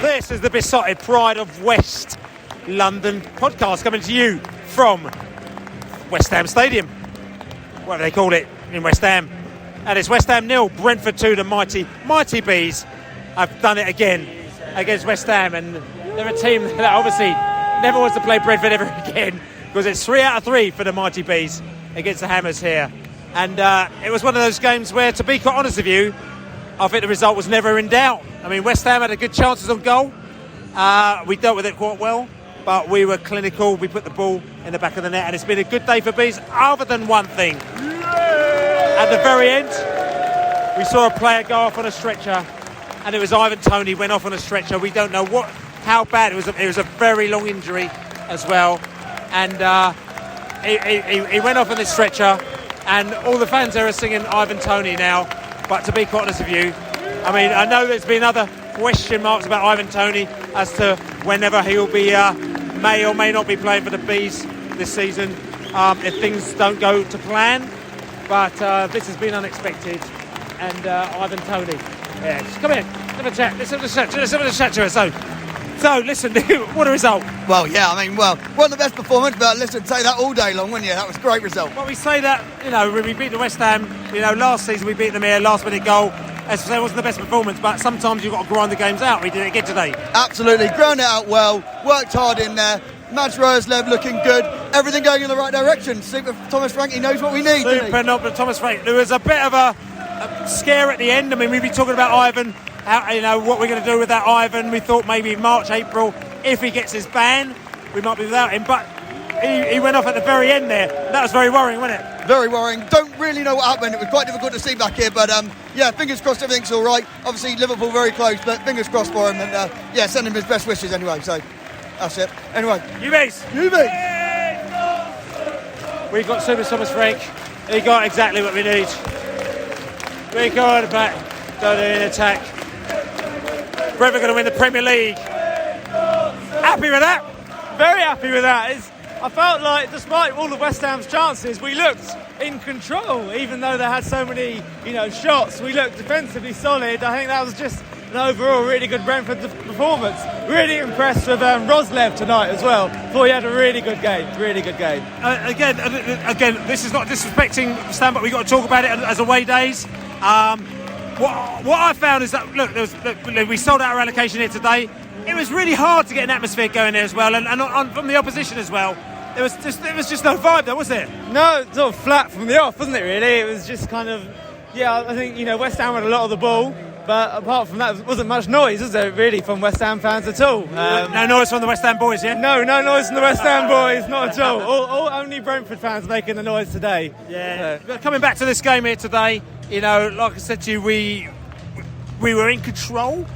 This is the Besotted Pride of West London podcast coming to you from West Ham Stadium, whatever they call it in West Ham. And it's West Ham 0, Brentford 2. The mighty Bees have done it again against West Ham, and they're a team that obviously never wants to play Brentford ever again, because it's 3 out of 3 for the mighty Bees against the Hammers here. And it was one of those games where, to be quite honest with you, I think the result was never in doubt. I mean, West Ham had a good chances on goal. We dealt with it quite well, but we were clinical. We put the ball in the back of the net, and it's been a good day for Bees, other than one thing. At the very end, we saw a player go off on a stretcher, and it was Ivan Toney went off on a stretcher. We don't know how bad it was. It was a very long injury as well, and he went off on this stretcher, and all the fans there are singing Ivan Toney now. But to be quite honest with you, I mean, I know there's been other question marks about Ivan Toney as to whenever he'll be may or may not be playing for the Bees this season if things don't go to plan. But this has been unexpected, and Ivan Toney, yeah, just come here, have a chat. Let's have a chat to us. So listen, what a result. Well, yeah, I mean, wasn't the best performance, but listen, say that all day long, wouldn't you? That was a great result. Well, we say that, we beat the West Ham, last season we beat them here, last minute goal. As I say, it wasn't the best performance, but sometimes you've got to grind the games out. We did it again today. Absolutely, ground it out well, worked hard in there. Match Roselev looking good, everything going in the right direction. Super Thomas Frank, he knows what we need. Super, not but Thomas Frank. There was a bit of a scare at the end. I mean, we've been talking about Ivan, what we're going to do with that Ivan. We thought maybe March, April, if he gets his ban, we might be without him. But he went off at the very end there. That was very worrying, wasn't it? Very worrying. Don't really know what happened. It was quite difficult to see back here, but yeah, fingers crossed everything's all right. Obviously Liverpool very close, but fingers crossed for him, and send him his best wishes anyway. So that's it. Anyway, UBs. We've got Super Thomas Frank. He got exactly what we need. We got it back. Don't do an attack. Brentford going to win the Premier League. Happy with that? Very happy with that. I felt like, despite all of West Ham's chances, we looked in control, even though they had so many, shots. We looked defensively solid. I think that was just an overall really good Brentford performance. Really impressed with Roselev tonight as well. Thought he had a really good game. Again, this is not disrespecting Stan, but we've got to talk about it as away days. What I found is that, we sold out our allocation here today. It was really hard to get an atmosphere going there as well, and from the opposition as well. There was just no vibe there, was there? No, sort of flat from the off, wasn't it, really? It was just kind of, I think, West Ham had a lot of the ball, but apart from that, there wasn't much noise, was there, really, from West Ham fans at all? No noise from the West Ham boys, yeah? No noise from the West Ham boys, not at all. Only Brentford fans making the noise today. Yeah. So. Coming back to this game here today, like I said to you, we were in control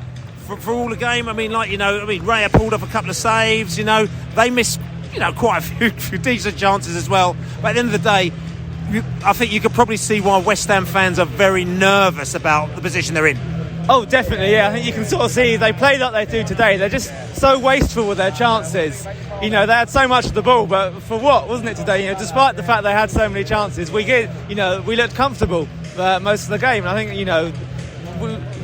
for all the game. I mean, Raya pulled off a couple of saves. They missed, quite a few decent chances as well. But at the end of the day, I think you could probably see why West Ham fans are very nervous about the position they're in. Oh, definitely, yeah. I think you can sort of see they play like they do today. They're just so wasteful with their chances. They had so much of the ball, but for what, wasn't it today? Despite the fact they had so many chances, we looked comfortable most of the game. And I think,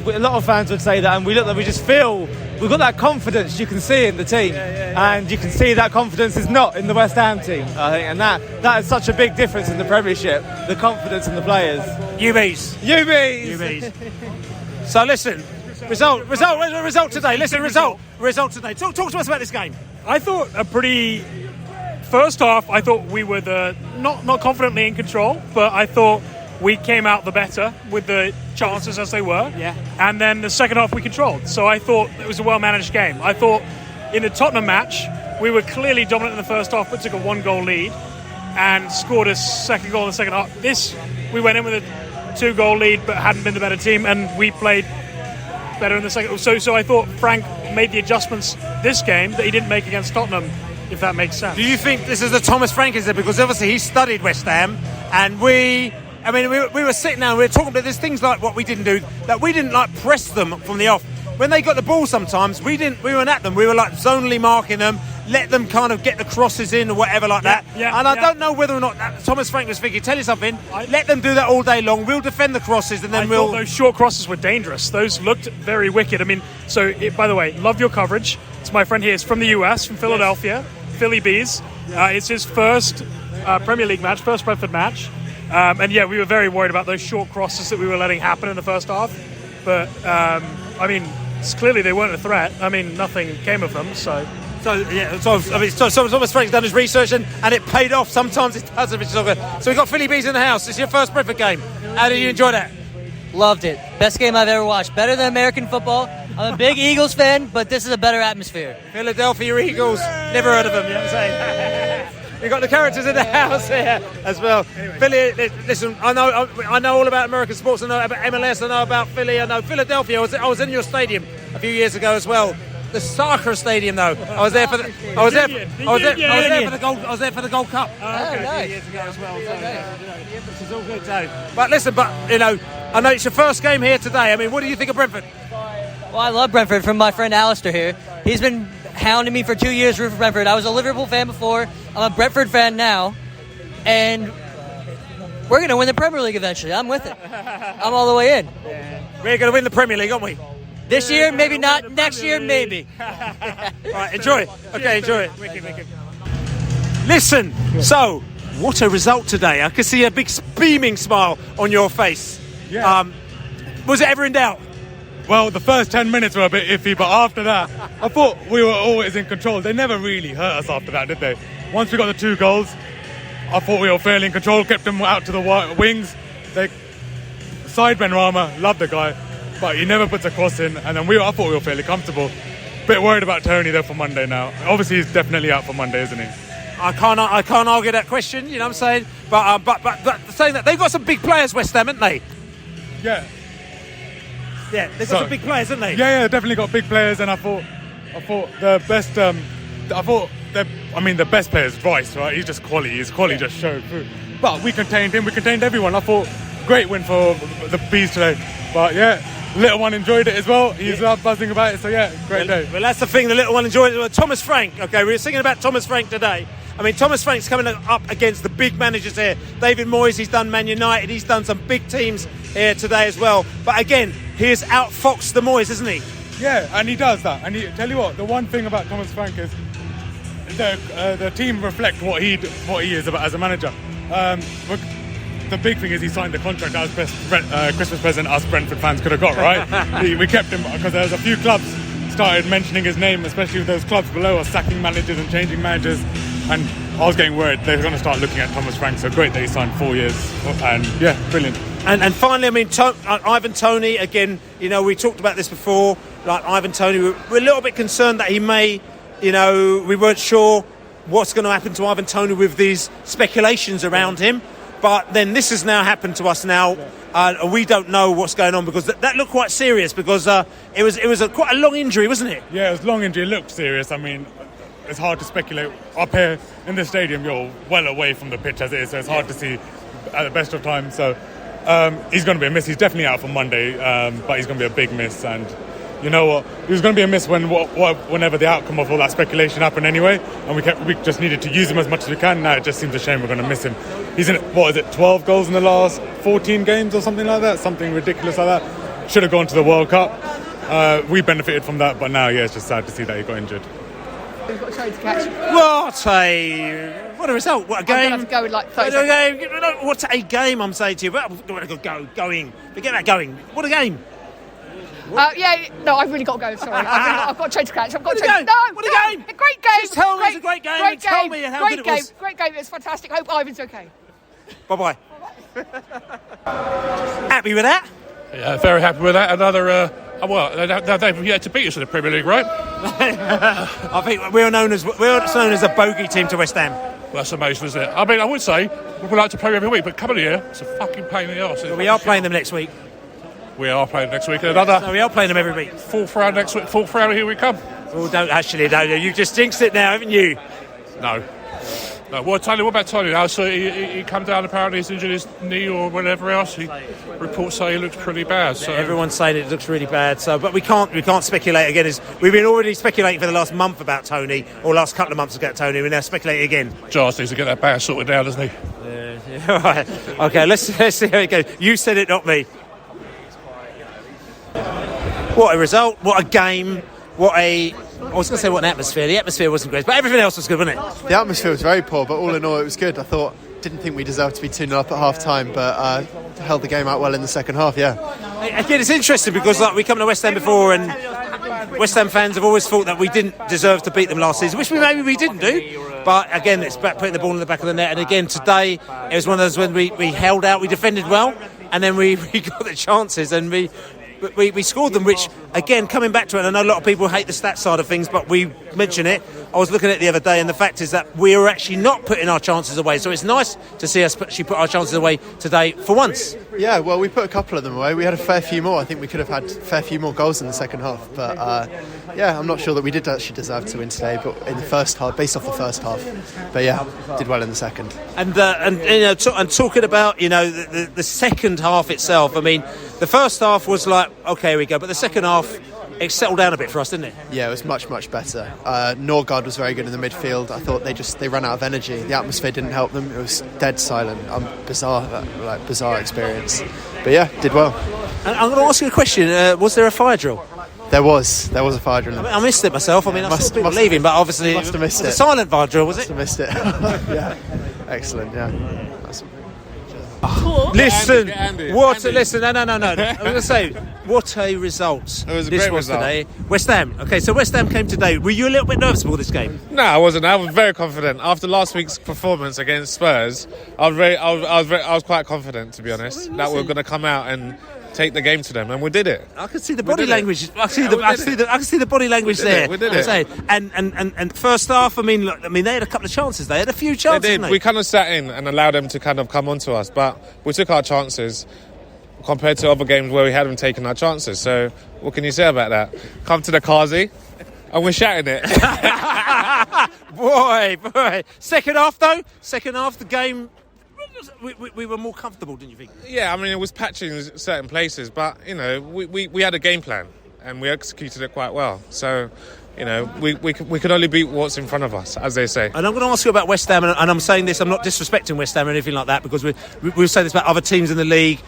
a lot of fans would say that, and we just feel we've got that confidence you can see in the team, and you can see that confidence is not in the West Ham team, I think, and that is such a big difference in the Premiership, the confidence in the players. UBs. So listen, result today. Listen, result today. Talk to us about this game. I thought first half, I thought we were not confidently in control, but I thought we came out the better with the chances as they were. Yeah. And then the second half we controlled. So I thought it was a well-managed game. I thought in the Tottenham match, we were clearly dominant in the first half, but took a 1-goal lead and scored a second goal in the second half. This, we went in with a 2-goal lead, but hadn't been the better team, and we played better in the second. So I thought Frank made the adjustments this game that he didn't make against Tottenham, if that makes sense. Do you think this is the Thomas Frank, is it? Because obviously he studied West Ham, and we were sitting down, we were talking about there's things like what we didn't do, that we didn't press them from the off. When they got the ball sometimes, we weren't at them, we were zonally marking them, let them kind of get the crosses in or whatever like that. And I don't know whether or not Thomas Frank was thinking, tell you something, let them do that all day long. We'll defend the crosses and then I thought those short crosses were dangerous. Those looked very wicked. I mean, by the way, love your coverage. It's my friend here. It's from the US, from Philadelphia, Philly Bees. It's his first Premier League match, first Brentford match. And we were very worried about those short crosses that we were letting happen in the first half. But, I mean, clearly they weren't a threat. I mean, nothing came of them, so Thomas Frank's done his research and it paid off. Sometimes it doesn't, which is all good. So we've got Philly Bees in the house. It's your first Brentford game. How did you enjoy that? Loved it. Best game I've ever watched. Better than American football. I'm a big Eagles fan, but this is a better atmosphere. Philadelphia Eagles. Never heard of them, you know what I'm saying? We've got the characters in the house here as well. Anyway. Philly, listen, I know all about American sports. I know about MLS. I know about Philly. I know Philadelphia. I was in your stadium a few years ago as well. The soccer stadium, though. I was there for the Gold Cup. Nice. Years ago as well. This is all good, Joe. But listen, I know it's your first game here today. I mean, what do you think of Brentford? Well, I love Brentford from my friend Alistair here. He's been hounding me for 2 years root for Brentford. I was a Liverpool fan before. I'm a Brentford fan now. And we're going to win the Premier League eventually. I'm with it. I'm all the way in. Yeah. We're going to win the Premier League, aren't we? This year, maybe not. Next year, maybe. All right, enjoy it. Okay, enjoy it. Wicked. Listen, so what a result today. I can see a big beaming smile on your face. Yeah. Was it ever in doubt? Well, the first 10 minutes were a bit iffy, but after that, I thought we were always in control. They never really hurt us after that, did they? Once we got the 2 goals, I thought we were fairly in control, kept them out to the wings. Side Benrahma, loved the guy, but he never puts a cross in, and then I thought we were fairly comfortable. Bit worried about Toney though for Monday now. Obviously he's definitely out for Monday, isn't he? I can't argue that question, you know what I'm saying? But saying that, they've got some big players, West Ham, haven't they? Yeah. Yeah, they've got some big players, haven't they? Yeah, definitely got big players, and I thought the best. The best player is Rice, right? He's just quality. His quality just showed through. But we contained him. We contained everyone. I thought great win for the Bees today. But yeah, little one enjoyed it as well. He's buzzing about it. So yeah, great day. Well, that's the thing. The little one enjoyed it. Thomas Frank. Okay, we were singing about Thomas Frank today. I mean, Thomas Frank's coming up against the big managers here. David Moyes, he's done Man United. He's done some big teams here today as well. But again, he's outfoxed the Moyes, isn't he? Yeah, and he does that. And tell you what, the one thing about Thomas Frank is the team reflect what he is about as a manager. The big thing is he signed the contract. That was best Christmas present us Brentford fans could have got, right? We kept him because there's a few clubs started mentioning his name, especially with those clubs below us sacking managers and changing managers. And I was getting worried they're going to start looking at Thomas Frank. So great that he signed 4 years. And yeah, brilliant. And finally, I mean, Ivan Toney, again, you know, we talked about this before. Like Ivan Toney, we're a little bit concerned that he may, you know, we weren't sure what's going to happen to Ivan Toney with these speculations around him. But then this has now happened to us now. We don't know what's going on because that looked quite serious because it was quite a long injury, wasn't it? Yeah, it was a long injury. It looked serious. I mean, it's hard to speculate. Up here in the stadium, you're well away from the pitch as it is, so it's hard to see at the best of times. So he's going to be a miss. He's definitely out for Monday, but he's going to be a big miss. And you know what? He was going to be a miss whenever the outcome of all that speculation happened anyway. And we just needed to use him as much as we can. Now it just seems a shame we're going to miss him. He's in, 12 goals in the last 14 games or something like that? Something ridiculous like that. Should have gone to the World Cup. We benefited from that, but now, yeah, it's just sad to see that he got injured. We've got a show to catch. What a result! What a game! I'm going to have to go in like 30 seconds. What a game! I'm saying to you, going. Forget that going. What a game! I've really got to go. Sorry, I've got a show to catch. What a game! A great game. Just tell me it's a great game. Great game. Tell me how good it was. Great game. It's fantastic. Hope Ivan's okay. Bye. Happy with that? Yeah, very happy with that. Another. They've yet to beat us in the Premier League, right? I think we're known as a bogey team to West Ham. Well, that's amazing, isn't it? I mean, I would say we like to play every week, but coming here, it's a fucking pain in the arse. We are playing them next week. We are playing next week. Another. We are playing them every week. Fourth round next week. Fourth round, here we come. Oh, don't. You just jinxed it now, haven't you? No. No, what about Toney now? So he come down, apparently he's injured his knee or whatever else. Reports say he looks pretty bad. So everyone's saying it looks really bad. So, but we can't speculate again. We've been already speculating for the last month about Toney, or last couple of months about Toney. We're now speculating again. Giles needs to get that bad sorted out, doesn't he? All right. Okay, let's see how it goes. You said it, not me. What a result! What a game! I was going to say what an atmosphere. The atmosphere wasn't great, but everything else was good, wasn't it? The atmosphere was very poor, but all in all, it was good. Didn't think we deserved to be 2-0 up at half time, but held the game out well in the second half. Yeah. Again, it's interesting because we come to West Ham before, and West Ham fans have always thought that we didn't deserve to beat them last season, which maybe we didn't do. But again, it's about putting the ball in the back of the net. And again, today it was one of those when we held out, we defended well, and then we got the chances and we scored them, which, again, coming back to it, I know a lot of people hate the stats side of things, but we mention it. I was looking at it the other day, and the fact is that we were actually not putting our chances away. So it's nice to see us actually put our chances away today for once. Yeah, well, we put a couple of them away. We had a fair few more. I think we could have had a fair few more goals in the second half. But, I'm not sure that we did actually deserve to win today, but in the first half, based off the first half. But, yeah, did well in the second. And talking about, the second half itself, I mean, the first half was like, okay, here we go. But the second half, it settled down a bit for us, didn't it? Yeah, it was much, much better. Norgard was very good in the midfield. I thought they ran out of energy. The atmosphere didn't help them. It was dead silent. Bizarre experience. But yeah, did well. And I'm going to ask you a question. Was there a fire drill? There was a fire drill. I missed it myself. I mean, I saw people leaving, but obviously must have missed it. A silent fire drill, was it? Must have missed it. Yeah, excellent. Yeah. Listen, Andy. Listen, no. I'm going to say, what a result. It was a great result today. West Ham. Okay, so West Ham came today. Were you a little bit nervous before this game? No, I wasn't. I was very confident. After last week's performance against Spurs, I was quite confident, to be honest, that we were going to come out and take the game to them, and we did it. I could see the body language. I can see the body language there. We did it. And first half, I mean, they had a couple of chances. They had a few chances. They did. We kind of sat in and allowed them to kind of come onto us, but we took our chances compared to other games where we hadn't taken our chances. So, what can you say about that? Come to the Kazi, and we're shouting it. boy. Second half, the game. We were more comfortable, didn't you think? Yeah, I mean, it was patching in certain places, but, we had a game plan and we executed it quite well. So, we can only beat what's in front of us, as they say. And I'm going to ask you about West Ham, and I'm saying this, I'm not disrespecting West Ham or anything like that, because we've said this about other teams in the league.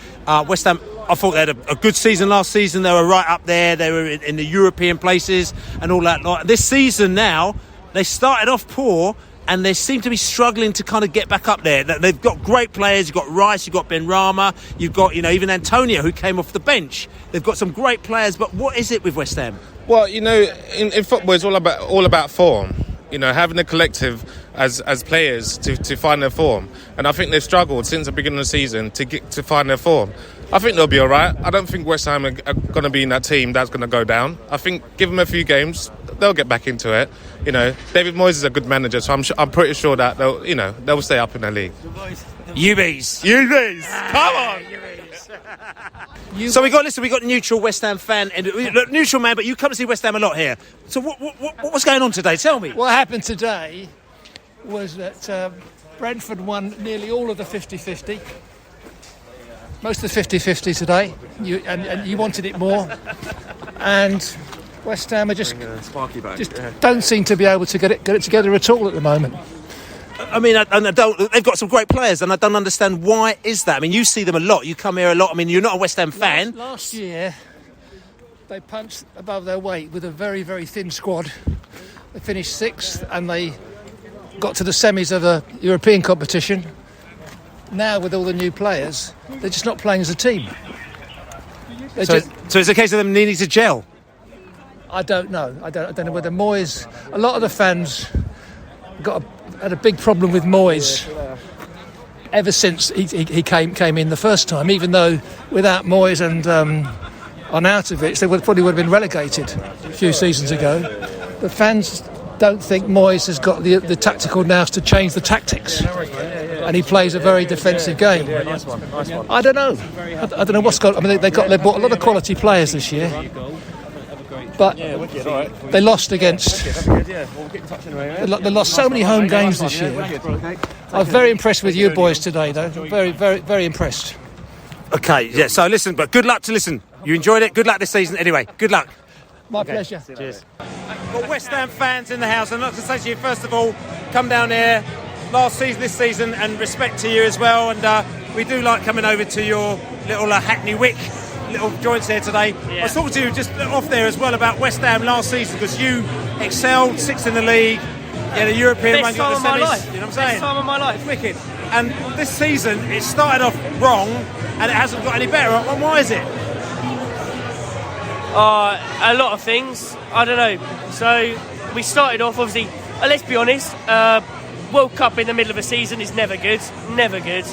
West Ham, I thought they had a good season last season. They were right up there. They were in the European places and all that. This season now, they started off poor, and they seem to be struggling to kind of get back up there. They've got great players. You've got Rice, you've got Ben Rama, you've got, even Antonio, who came off the bench. They've got some great players, but what is it with West Ham? Well, in football, it's all about form. Having a collective as players to find their form. And I think they've struggled since the beginning of the season to find their form. I think they'll be all right. I don't think West Ham are going to be in that team that's going to go down. I think give them a few games, they'll get back into it. David Moyes is a good manager, so I'm pretty sure that they'll stay up in the league. UBs, come on. So we got neutral West Ham fan, and neutral man, but you come to see West Ham a lot here. So what was going on today? Tell me. What happened today was that Brentford won nearly all of the 50-50. Most of the 50-50 today, and you wanted it more, and West Ham are just don't seem to be able to get it together at all at the moment. I mean, they've got some great players, and I don't understand why is that. I mean, you see them a lot, you come here a lot. I mean, you're not a West Ham fan. Last year, they punched above their weight with a very, very thin squad. They finished sixth, and they got to the semis of a European competition. Now, with all the new players, they're just not playing as a team. So it's a case of them needing to gel? I don't know. I don't know whether Moyes... A lot of the fans had a big problem with Moyes ever since he came in the first time, even though without Moyes and Arnautovic, they probably would have been relegated a few seasons ago. The fans don't think Moyes has got the tactical nous to change the tactics. And he plays a very defensive game. I don't know. I don't know what's going on. I mean, they bought a lot of quality players this year. But they lost against. They lost so many home games this year. I was very impressed with you boys today, though. Very, very, very impressed. Okay, yeah, so listen, but good luck to listen. You enjoyed it. Good luck this season anyway. Good luck. My pleasure. Cheers. Got West Ham fans in the house, and I'd like to say to you, first of all, come down here last season, this season, and respect to you as well. And we do like coming over to your little Hackney Wick little joints here today. Yeah. I was talking to you just off there as well about West Ham last season, because you excelled, 6th in the league, the European run, got the semis. You know what I'm saying? Best time of my life. Wicked. And this season, it started off wrong, and it hasn't got any better. And why is it? A lot of things. I don't know. So we started off, obviously, let's be honest, World Cup in the middle of a season is never good. Never good.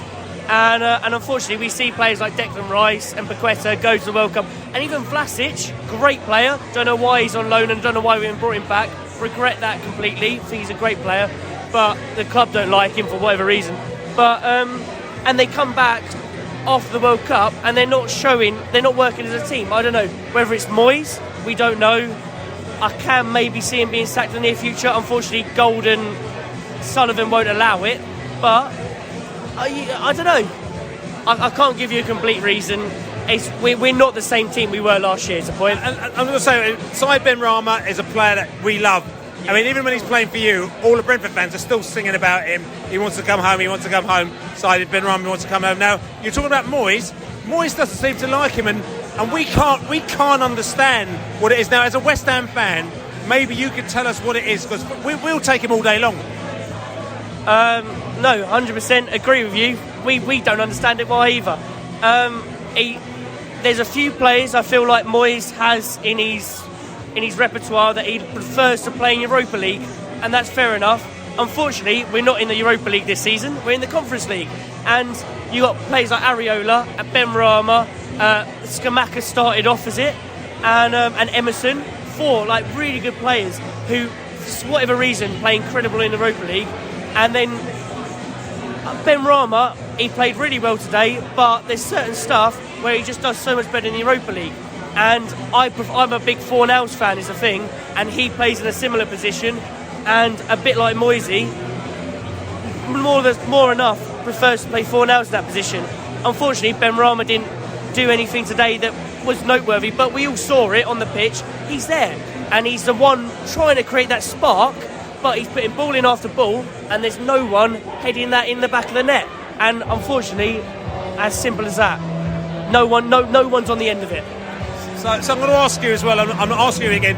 And unfortunately, we see players like Declan Rice and Paqueta go to the World Cup. And even Vlasic, great player. Don't know why he's on loan and don't know why we haven't brought him back. Regret that completely. Think he's a great player. But the club don't like him for whatever reason. But and they come back after the World Cup and they're not working as a team. I don't know. Whether it's Moyes, we don't know. I can maybe see him being sacked in the near future. Unfortunately, Golden Sullivan won't allow it. But I don't know. I can't give you a complete reason. We're not the same team we were last year, is the point. And I'm going to say, Said Benrahma is a player that we love. I mean, even when he's playing for you, all the Brentford fans are still singing about him. He wants to come home, Said Benrahma wants to come home. Now, you're talking about Moyes. Moyes doesn't seem to like him, and we can't understand what it is. Now, as a West Ham fan, maybe you could tell us what it is, because we'll take him all day long. No, 100% agree with you. We don't understand it why either. There's a few players I feel like Moyes has in his repertoire that he prefers to play in Europa League, and that's fair enough. Unfortunately, we're not in the Europa League this season. We're in the Conference League, and you got players like Areola and Benrahma. Scamacca started off as it, and Emerson, 4 like really good players who, for whatever reason, play incredible in the Europa League. And then Benrahma, he played really well today, but there's certain stuff where he just does so much better in the Europa League. And I'm a big Fornals fan, is the thing, and he plays in a similar position, and a bit like Moisey, more enough prefers to play Fornals in that position. Unfortunately, Benrahma didn't do anything today that was noteworthy, but we all saw it on the pitch. He's there, and he's the one trying to create that spark, but he's putting ball in after ball, and there's no one heading that in the back of the net. And unfortunately, as simple as that, no one's on the end of it. So I'm going to ask you as well, I'm not asking you again,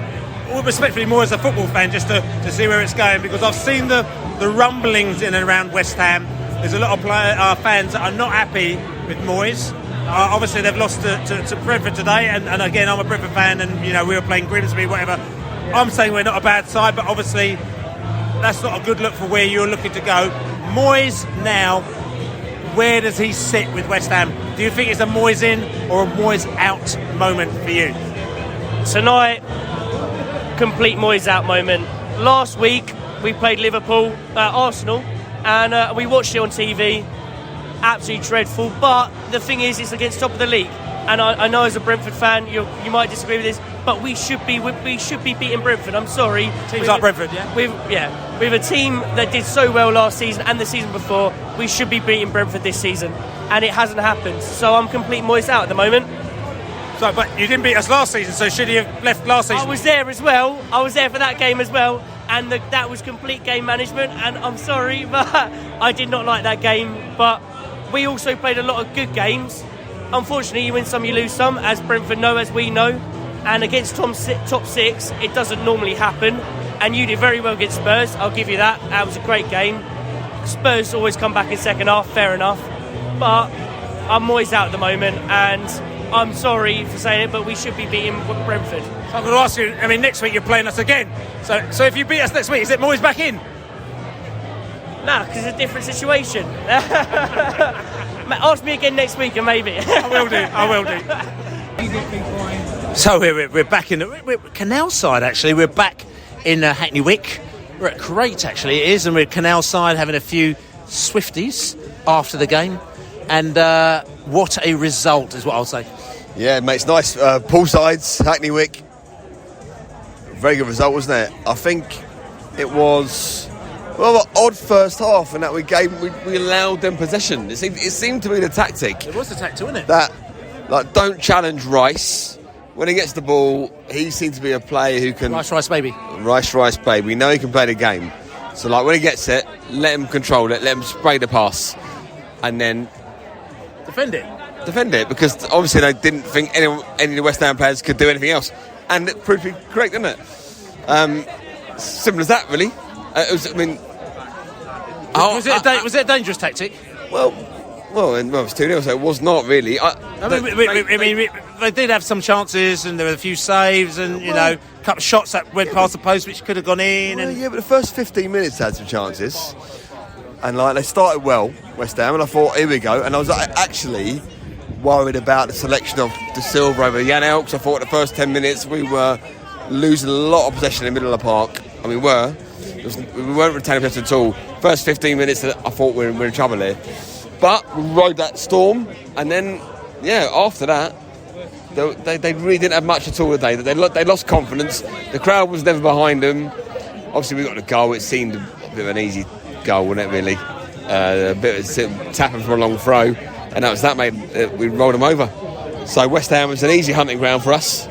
all respectfully more as a football fan, just to see where it's going, because I've seen the rumblings in and around West Ham. There's a lot of fans that are not happy with Moyes. Obviously, they've lost to Brentford today, and again, I'm a Brentford fan, and we were playing Grimsby, whatever. I'm saying we're not a bad side, but obviously that's not a good look for where you're looking to go. Moyes now, where does he sit with West Ham? Do you think it's a Moyes in or a Moyes out moment for you? Tonight, complete Moyes out moment. Last week, we played Arsenal, and we watched it on TV. Absolutely dreadful. But the thing is, it's against top of the league. And I know as a Brentford fan, you might disagree with this, but we should be beating Brentford. I'm sorry. Teams like Brentford, yeah? With a team that did so well last season and the season before, we should be beating Brentford this season. And it hasn't happened. So I'm complete Moyes out at the moment. So, but you didn't beat us last season, so should you have left last season? I was there as well. I was there for that game as well. And that was complete game management. And I'm sorry, but I did not like that game. But we also played a lot of good games. Unfortunately, you win some, you lose some, as Brentford know, as we know. And against top 6, it doesn't normally happen. And you did very well against Spurs, I'll give you that. That was a great game. Spurs always come back in second half, fair enough. But I'm Moyes out at the moment, and I'm sorry for saying it, but we should be beating Brentford. So I'm going to ask you, next week you're playing us again. So if you beat us next week, is it Moyes back in? Nah, because it's a different situation. Ask me again next week and maybe. I will do. So we're back in we're Canal Side, actually. We're back in Hackney Wick. We're at Crate, actually, it is, and we're at Canal Side having a few Swifties after the game. And what a result is what I'll say. Yeah, mate, it's nice. Poolsides, Hackney Wick. Very good result, wasn't it? I think it was an odd first half, in that we allowed them possession. It seemed to be the tactic. It was the tactic, wasn't it? That don't challenge Rice. When he gets the ball, he seems to be a player who can... Rice, baby. Rice, baby. We know he can play the game. So, when he gets it, let him control it, let him spray the pass, and then... Defend it, because obviously they didn't think any of the West Ham players could do anything else. And it proved to be correct, didn't it? Simple as that, really. Was it a dangerous tactic? Well, it was 2-0, so it was not really. They did have some chances, and there were a few saves, and a couple of shots that went past the post which could have gone in. But the first 15 minutes had some chances, and they started well, West Ham, and I thought, here we go. And I was actually worried about the selection of De Silva over Janel, because I thought the first 10 minutes we were losing a lot of possession in the middle of the park. We weren't retaining possession at all. First 15 minutes, I thought we were in trouble here. But we rode that storm, and then, after that, they really didn't have much at all today. They lost confidence. The crowd was never behind them. Obviously, we got the goal. It seemed a bit of an easy goal, wasn't it, really? A bit of tapping from a long throw, and that made we rolled them over. So West Ham was an easy hunting ground for us.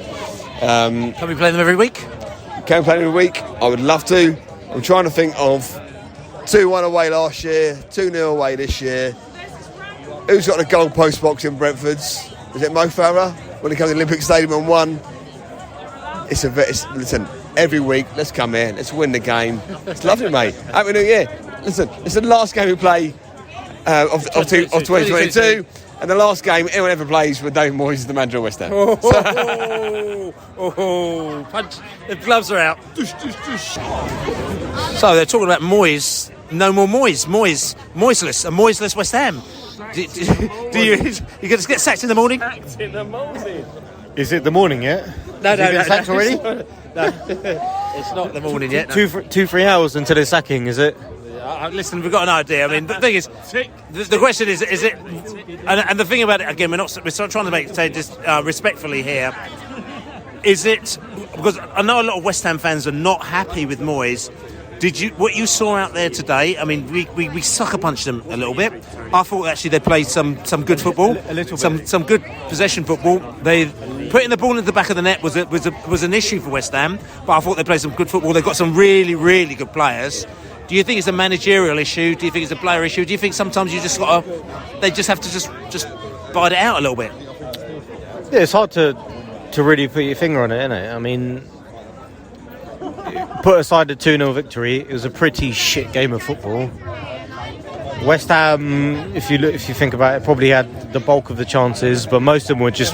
Can we play them every week? Can we play them every week? I would love to. I'm trying to think of 2-1 away last year, 2-0 away this year. Who's got the goal post box in Brentford's? Is it Mo Farah when he comes to the Olympic Stadium and won? Listen, every week, let's come here, let's win the game. It's lovely, mate. Happy New Year. Listen, it's the last game we play of 2022, and the last game anyone ever plays with David Moyes as the manager of West Ham. Punch. The gloves are out. So they're talking about Moyes. No more Moyes. Moiseless. A Moiseless West Ham. Do you going to get sacked in the morning? Is it the morning yet? No. Sacked already? No, it's not the morning yet. No. 2-3 hours until the sacking, is it? Listen, we've got an idea. The thing is, the question is it? And the thing about it, again, we're trying to say this respectfully here. Is it because I know a lot of West Ham fans are not happy with Moyes? What you saw out there today? We sucker punched them a little bit. I thought actually they played some good football, some good possession football. They putting the ball into the back of the net was an issue for West Ham, but I thought they played some good football. They've got some really, really good players. Do you think it's a managerial issue? Do you think it's a player issue? Do you think sometimes they just have to just bite it out a little bit? Yeah, it's hard to really put your finger on it, isn't it? Put aside the 2-0 victory, it was a pretty shit game of football. West Ham, if you think about it, probably had the bulk of the chances, but most of them were just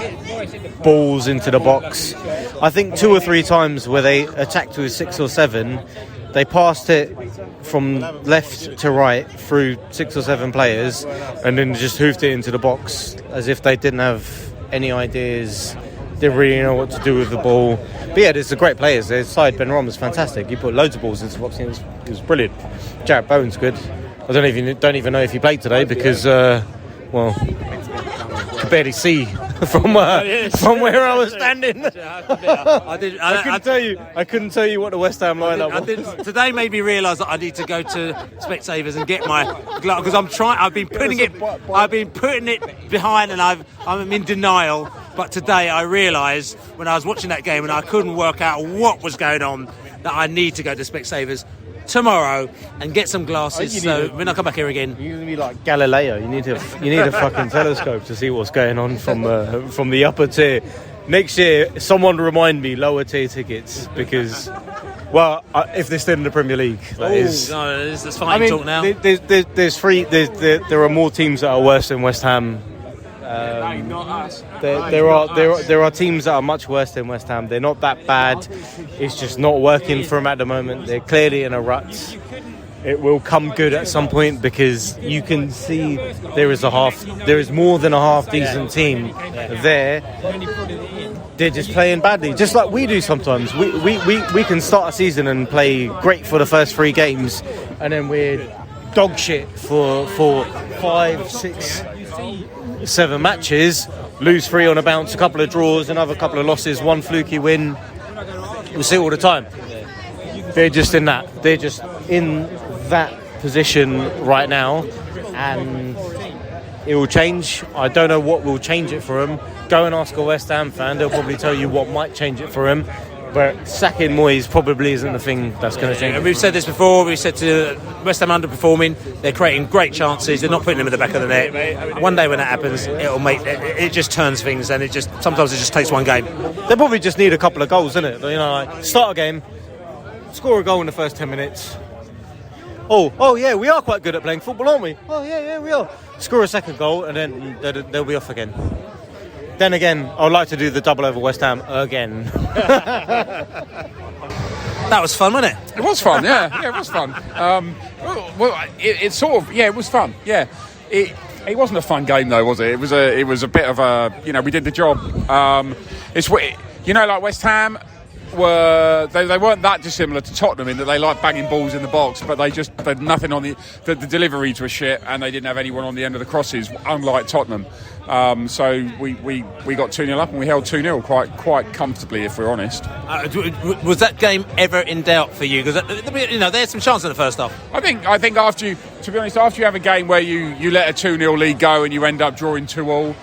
balls into the box. I think 2 or 3 times where they attacked with 6 or 7, they passed it from left to right through 6 or 7 players and then just hoofed it into the box as if they didn't have any ideas, didn't really know what to do with the ball. But yeah, there's some great players. Their side, Ben Rom was fantastic. He put loads of balls into the box. It was brilliant. Jarrett Bowen's good. I don't even know if he played today because, could barely see from where I was standing. I couldn't tell you what the West Ham lineup was. Today made me realise that I need to go to Specsavers and get my glove because I've been putting it behind and I'm in denial. But today I realised when I was watching that game and I couldn't work out what was going on that I need to go to Specsavers tomorrow and get some glasses. So when I come back here again, you're gonna be like Galileo. You need a fucking telescope to see what's going on from the upper tier. Next year, someone remind me lower tier tickets because, if they're still in the Premier League, that is. No, that's fine. Talk now. There are more teams that are worse than West Ham. There are teams that are much worse than West Ham. They're not that bad. It's just not working for them at the moment. They're clearly in a rut. It will come good at some point because you can see there is more than a half decent team there. They're just playing badly, just like we do sometimes. We can start a season and play great for the first 3 games, and then we're dog shit for 5, 6, 7 matches, lose 3 on a bounce, a couple of draws, another couple of losses, 1 fluky win. We see it all the time. They're just in that. They're just in that position right now, and it will change. I don't know what will change it for him. Go and ask a West Ham fan; they'll probably tell you what might change it for him. But sacking Moyes probably isn't the thing that's going to change. And we've said this before. We've said to West Ham underperforming. They're creating great chances. They're not putting them in the back of the net. One day when that happens, it just turns things, and sometimes it just takes one game. They probably just need a couple of goals, innit? You know, like start a game, score a goal in the first 10 minutes. Oh yeah, we are quite good at playing football, aren't we? Oh yeah, we are. Score a second goal, and then they'll be off again. Then again, I'd like to do the double over West Ham again. That was fun, wasn't it? It was fun, yeah, it was fun. It was fun, yeah. It wasn't a fun game though, was it? It was a bit of a, we did the job. Like West Ham were they weren't that dissimilar to Tottenham in that they like banging balls in the box, but they had nothing on the deliveries were shit, and they didn't have anyone on the end of the crosses, unlike Tottenham. So we got 2-0 up, and we held 2-0 quite comfortably, if we're honest. Was that game ever in doubt for you? Because they had some chance in the first half. I think after you have a game where you let a 2-0 lead go and you end up drawing 2-2,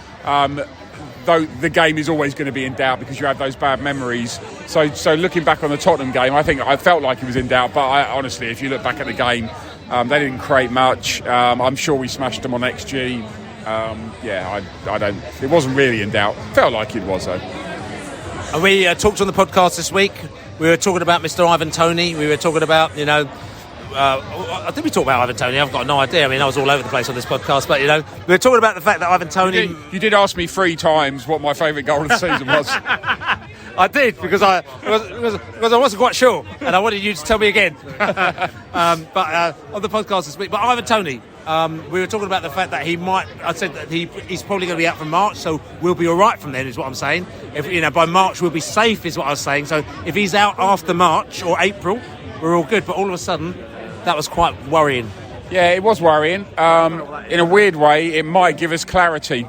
though the game is always going to be in doubt because you have those bad memories. So looking back on the Tottenham game, I think I felt like it was in doubt. But honestly, if you look back at the game, they didn't create much. I'm sure we smashed them on XG. It wasn't really in doubt. Felt like it was though. And we talked on the podcast this week. We were talking about Mr. Ivan Toney. We were talking about, did we talk about Ivan Toney? I've got no idea. I mean, I was all over the place on this podcast, but we were talking about the fact that Ivan Toney. You did ask me 3 times what my favourite goal of the season was. I did because I wasn't quite sure, and I wanted you to tell me again. But on the podcast this week, but Ivan Toney. We were talking about the fact that I said that he's probably going to be out from March, so we'll be all right from then, is what I'm saying. If by March we'll be safe, is what I was saying. So if he's out after March or April, we're all good. But all of a sudden, that was quite worrying. Yeah, it was worrying. In a weird way, it might give us clarity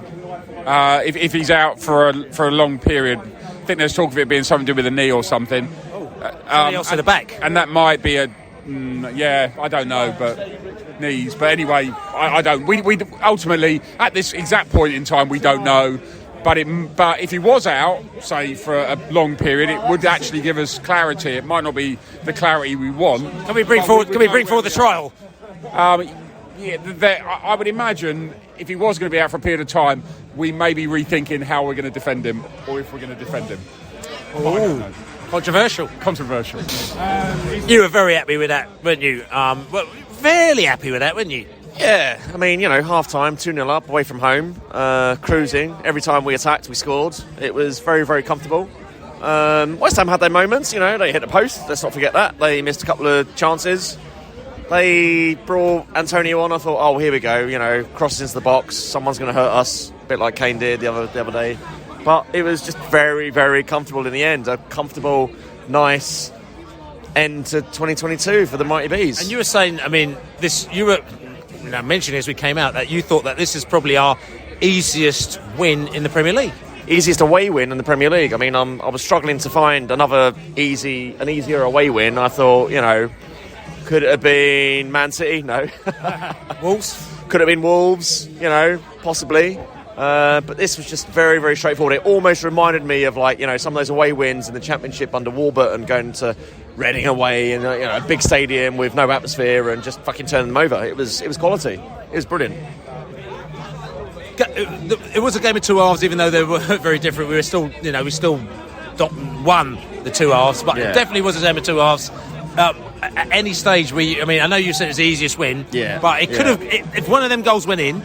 if he's out for a long period. I think there's talk of it being something to do with a knee or something. Something else in the back, and that might be I don't know, but knees. But anyway, I don't. We ultimately at this exact point in time we don't know. But if he was out, say for a long period, it would actually give us clarity. It might not be the clarity we want. Can we bring forward the trial? I would imagine if he was going to be out for a period of time, we may be rethinking how we're going to defend him, or if we're going to defend him. Oh, controversial. You were very happy with that, weren't you? Fairly happy with that, weren't you? Yeah, I mean, half-time, 2-0 up, away from home, cruising. Every time we attacked, we scored. It was very, very comfortable. West Ham had their moments, they hit the post, let's not forget that. They missed a couple of chances. They brought Antonio on, I thought, here we go, crosses into the box, someone's going to hurt us, a bit like Kane did the other day. But it was just very, very comfortable in the end, a comfortable, nice end to 2022 for the Mighty Bees. And you were saying, you were mentioning as we came out that you thought that this is probably our easiest win in the Premier League. Easiest away win in the Premier League. I was struggling to find an easier away win. I thought, could it have been Man City? No. Wolves? Could have been Wolves, possibly. But this was just very, very straightforward. It almost reminded me of some of those away wins in the Championship under Warburton, going to Reading away in a big stadium with no atmosphere and just fucking turning them over. It was quality. It was brilliant. It was a game of two halves, even though they were very different. We still won the two halves, but it definitely was a game of two halves. At any stage, I know you said it's the easiest win, but it could have. If one of them goals went in,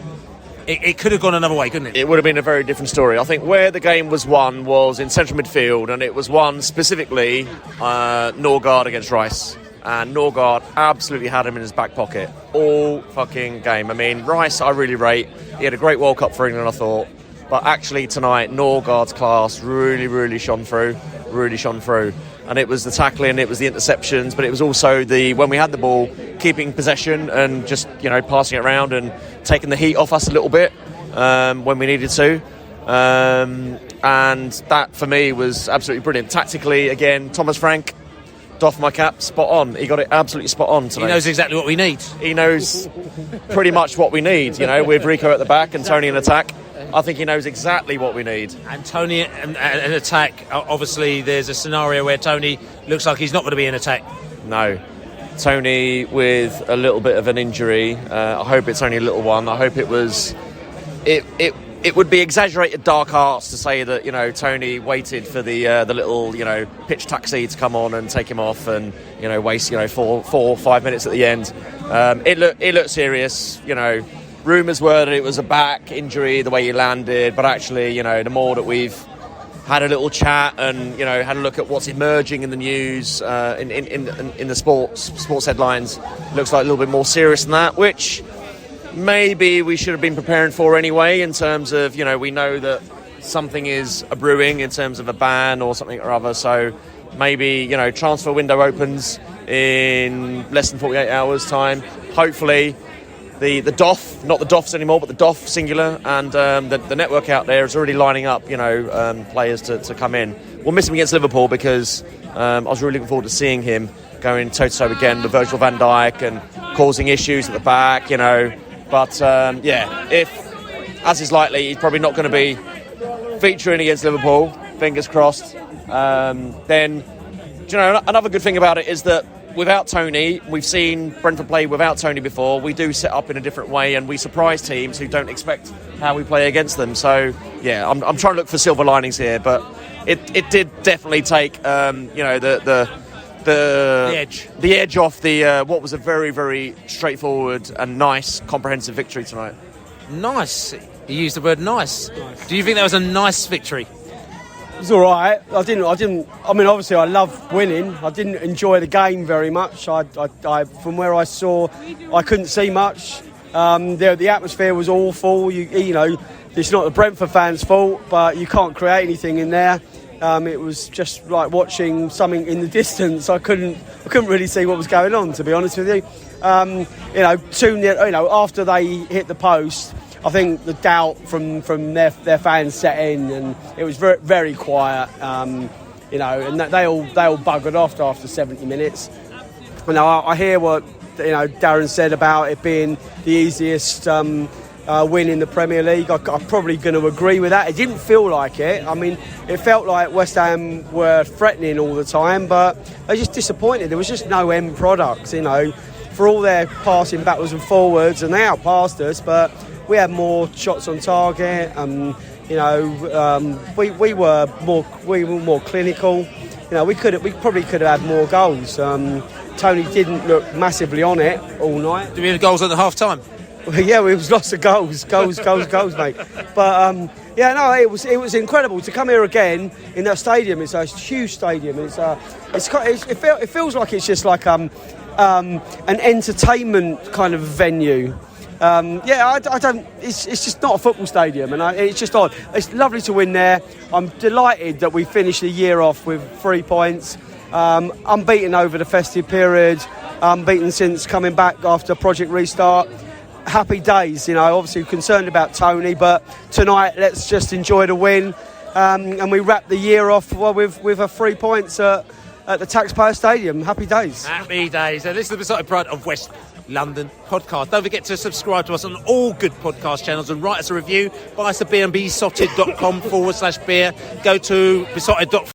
it could have gone another way, couldn't it? It would have been a very different story. I think where the game was won was in central midfield, and it was won specifically Norgard against Rice. And Norgard absolutely had him in his back pocket all fucking game. Rice I really rate. He had a great World Cup for England, I thought. But actually tonight, Norgard's class really, really shone through. And it was the tackling, it was the interceptions, but it was also when we had the ball, keeping possession and just, passing it around and taking the heat off us a little bit when we needed to. and that for me was absolutely brilliant. Tactically, again, Thomas Frank, doff my cap, spot on. He got it absolutely spot on today. He knows exactly what we need. He knows pretty much what we need, with Rico at the back and Toney in attack. I think he knows exactly what we need. And Toney in attack, obviously there's a scenario where Toney looks like he's not going to be in attack. No. Toney with a little bit of an injury. I hope it's only a little one. I hope it was... It would be exaggerated dark arts to say that, Toney waited for the little, pitch taxi to come on and take him off and, waste, 4-5 minutes at the end. It looked serious, Rumours were that it was a back injury, the way he landed, but actually, the more that we've had a little chat and, had a look at what's emerging in the news, in the sports headlines, looks like a little bit more serious than that, which maybe we should have been preparing for anyway, in terms of, we know that something is brewing in terms of a ban or something or other, so maybe, transfer window opens in less than 48 hours' time. Hopefully, the DOF, not the DOFs anymore, but the DOF singular, and the network out there is already lining up, players to come in. We'll miss him against Liverpool because I was really looking forward to seeing him going toe-to-toe again with Virgil van Dijk and causing issues at the back, But, if, as is likely, he's probably not going to be featuring against Liverpool, fingers crossed, then, another good thing about it is that without Toney, we've seen Brentford play without Toney before. We do set up in a different way and we surprise teams who don't expect how we play against them. So, I'm trying to look for silver linings here, but it did definitely take, the edge off the what was a very, very straightforward and nice, comprehensive victory tonight. Nice. You used the word nice. Do you think that was a nice victory? It was all right. I mean, obviously, I love winning. I didn't enjoy the game very much. I from where I saw, I couldn't see much. The atmosphere was awful. It's not the Brentford fans' fault, but you can't create anything in there. It was just like watching something in the distance. I couldn't really see what was going on, to be honest with you. 2-0, after they hit the post, I think the doubt from their fans set in, and it was very, very quiet. And they all buggered off after 70 minutes. I hear what Darren said about it being the easiest win in the Premier League. I'm probably going to agree with that. It didn't feel like it. I mean, it felt like West Ham were threatening all the time, but they just disappointed. There was just no end product, for all their passing backwards and forwards, and they outpassed us, but we had more shots on target. We were more clinical. We probably could have had more goals. Toney didn't look massively on it all night. Did we have goals at the half time? Yeah, it was lots of goals, mate. But it was incredible to come here again in that stadium. It's a huge stadium. It feels like it's just like an entertainment kind of venue. I don't. It's just not a football stadium, and it's just odd. It's lovely to win there. I'm delighted that we finished the year off with 3 points, unbeaten over the festive period, unbeaten since coming back after Project Restart. Happy days, obviously concerned about Toney, but tonight let's just enjoy the win, and we wrap the year off with a 3 points at the Taxpayer Stadium. Happy days. Happy days. So this is the Besotted Pride of West London podcast. Don't forget to subscribe to us on all good podcast channels and write us a review. Buy us a beer and besotted.com/beer. Go to besotted.com